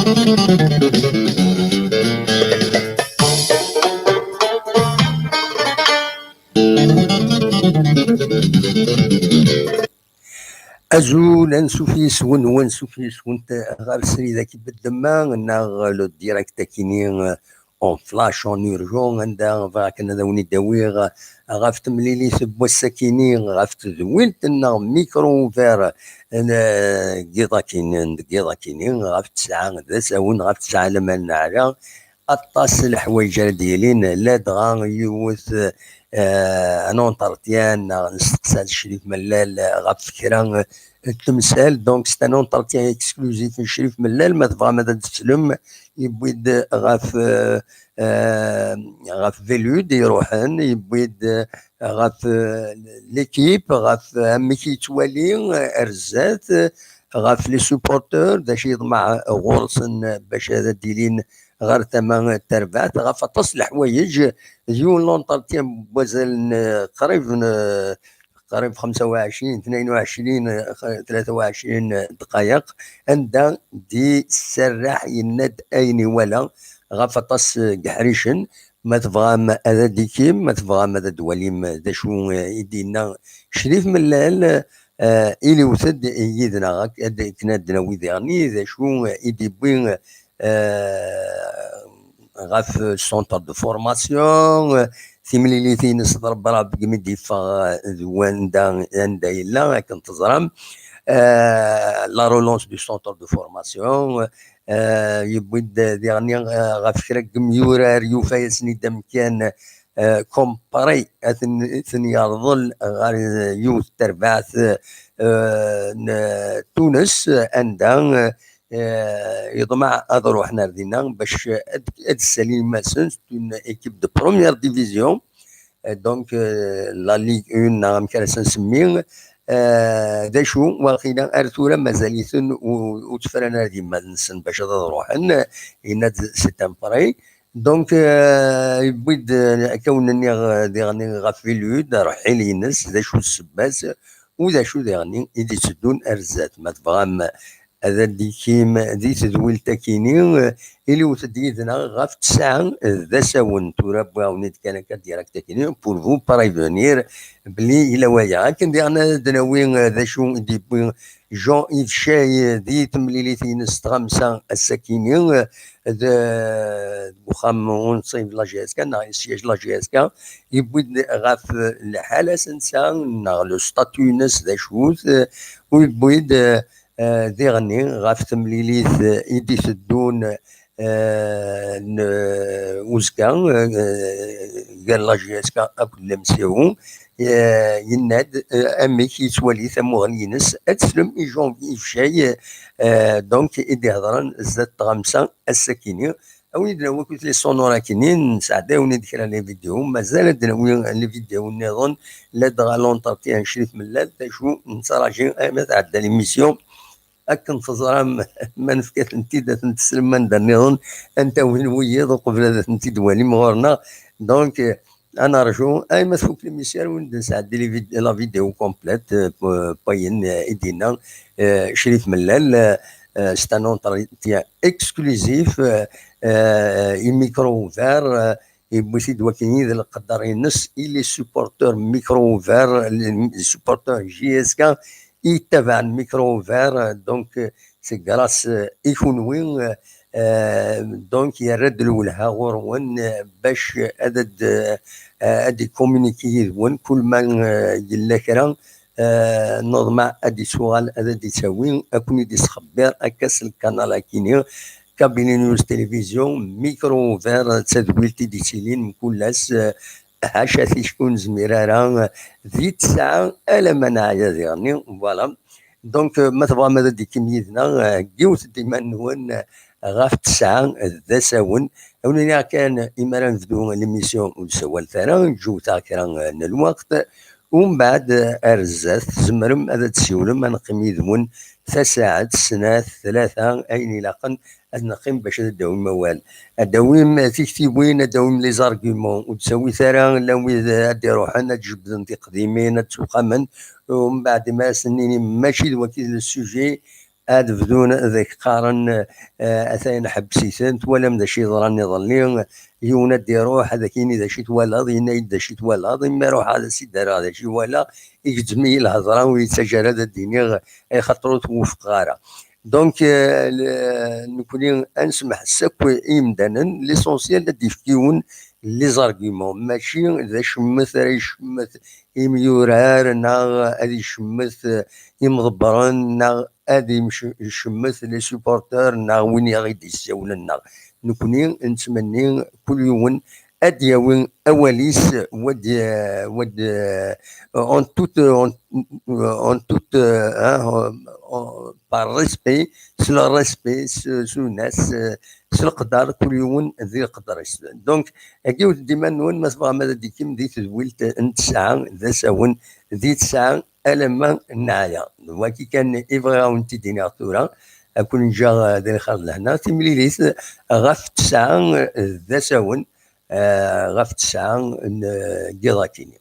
أزول أنسوفيس ونسوفيس ونت غار سريدا كي بالدما ناغ لو ديريكت كيني اون فلاش اون اورجون عندها فاك انا داوني داويغ غاف تمليلي سبوا السكيني غاف تزويلت نا ميكرو فير كيضا كينين كيضا كيني غاف تسعة ذا ساون غاف تسعة لما نعرى اطاس الحوايج ديالين لا دغا يوث ان اونترتيان نستقسى الشريف ملال غاف فكره التمثال دونك سي ان اونترتيان اكسكلوزيف من شريف ملال ما تبغى ماذا تسلم يبويد غاف غاف فيلود يروحن يبويد غاف ليكيب غاف مكي يتوالي ارزات غاف لي سوبورتور باش يطمع غورسن باش هذا ديلين غير ثمن تربات غاف اطاس الحوايج ديون لونترتيان بوزال قريب 25 22 23 دقائق عندها دي سراح يند ايني ولا غاف اطاس قحريشن ما تبغى هذا ديكيم ما تبغى هذا دواليم دا شو يدينا شريف ملال إلي وثد يدنا غاك كنا دنا يعني ذا شو يدي بوين غاف سونتر دو فورماسيون ثيمليليثين صدر برا بقمدي فا واندا إلا كنت تزرم لا رولونس دو سونتر دو فورماسيون يبويد ديغني غاف كراك ميورار يوفا يسني دمكان كومباري ثني يرضل غير يوث ترباث تونس عندها يطمع هذا روحنا ردينا باش اد السليم ماسن اون ايكيب دو بروميير ديفيزيون دونك لا ليغ 1 نعم كان نسميه دا شو واخينا ارثولا مازاليثن وتفرنا ديما نسن باش هذا روحن يناد سيتان باراي دونك يبيد كونني ديغني غافيلود روحي لينس دا شو السباس وذا شو ديغني يدي تسدون ارزات ما تبغى هذا ديكيم دي تدويل تاكيني اللي وتديدنا غاف تسعة ذا ساون تورا بغاونيت كان كديرك تاكيني بور فو بارايفونير بلي إلا وايا كان دي أنا دناوين ذا شو دي جون إيف شاي دي تمليليتين استغمسا الساكيني ذا بخام ونصيب لا جي اس كا نا سياج لا جي اس كا يبويد غاف الحالة سنسا نا لو ستاتيو ناس ذا شوث ويبويد ديغني غاف تمليليث يدي تدون وزكا قال لا جي اس كا اكل لمسيو يناد اميك يتولي ثمغنينس اتسلم اي جونفي في شاي دونك يدي هضران زاد غمسه السكيني او يدنا كنت لي سونورا كينين ساعداوني ذكر لي فيديو مازال دناوي لي فيديو نظن لا دغا لونطارتي شريف ملات شو نتراجي ما تعدى ليميسيون أكن تزرام من فكات انتي دا تنتسلم من دا نظن انت وين ويض قبل دا تنتي دوالي مغورنا دونك انا رجو اي ما تفوك الميسير وين نساعد لي لا فيديو كومبليت باين ايدينا شريف ملال سي ان اونترتيان اكسكلوزيف الميكرو اوفير يبوسي دواكيني ذا القدر النص إلي سوبورتور ميكرو اوفير سوبورتور جي اس كا يتبع الميكرو اوفير دونك سي غراس يكون وين دونك يرد لولها غورون باش ادي كومونيكي وين كل ما يلا كرا نظمع ادي سؤال ادي تساوي اكون يدي سخبر اكاس القناه كيني كابيني نيوز تلفزيون ميكرو اوفير تدويلتي دي تيلين من كلاس حاشا شكون زميرارا ذي تسعة ألا مناعية يعني فوالا دونك ما تبغى ماذا دي كميتنا جوت ديما نون غاف تسعة ذا ساون أولينا كان إما نفدو ليميسيون ونسوال ثرا جوتا كرا الوقت ومن بعد أرزات زمرم هذا تسيولم نقيم يذمون 3 ساعات سنات 3 أين لاقن نقيم باش نداوم موال الدويم تكتبوين الدويم لي زارغيومون وتسوي ثرا لو ادي روحنا تجبد انت قديمين تسوقمن ومن بعد ما سنيني ماشي الوكيل السوجي اد بدون ذيك قارن اثين حبسيسنت ولا مدا شي ضراني ظلي يونا يروح هذا كيني ذا شي توالد ينايد ذا شي توالد ما يروح هذا سي دار هذا شي ولا يجزمي الهضره ويتسجل هذا الدنيا يخطروا توفق غاره دونك نكوني انسمح سكو إمدانا ليسونسيال دي فكيون لي زارغيومون ماشي ذا شمث راه يشمث يميورار نا ادي يشمث يمضبرن نا ادي يشمث لي سوبورتور نا وين يغيد يساول لنا نكوني نتمني كل يوم ادياوين اواليس ود en toute par respect sur le respect sur الناس sur القدر كل يوم ذي القدر دونك اكيو ديما نون ما صبغ ماذا ديكيم دي تزويلت انت ساعه ذا ساون ذي ساعه الما نعيا وكي كان يبغى وانت دينا ثورة اكون جا ذي خرج لهنا تملي ليس غف ساعه ذا ساون غف ساعه قضاتيني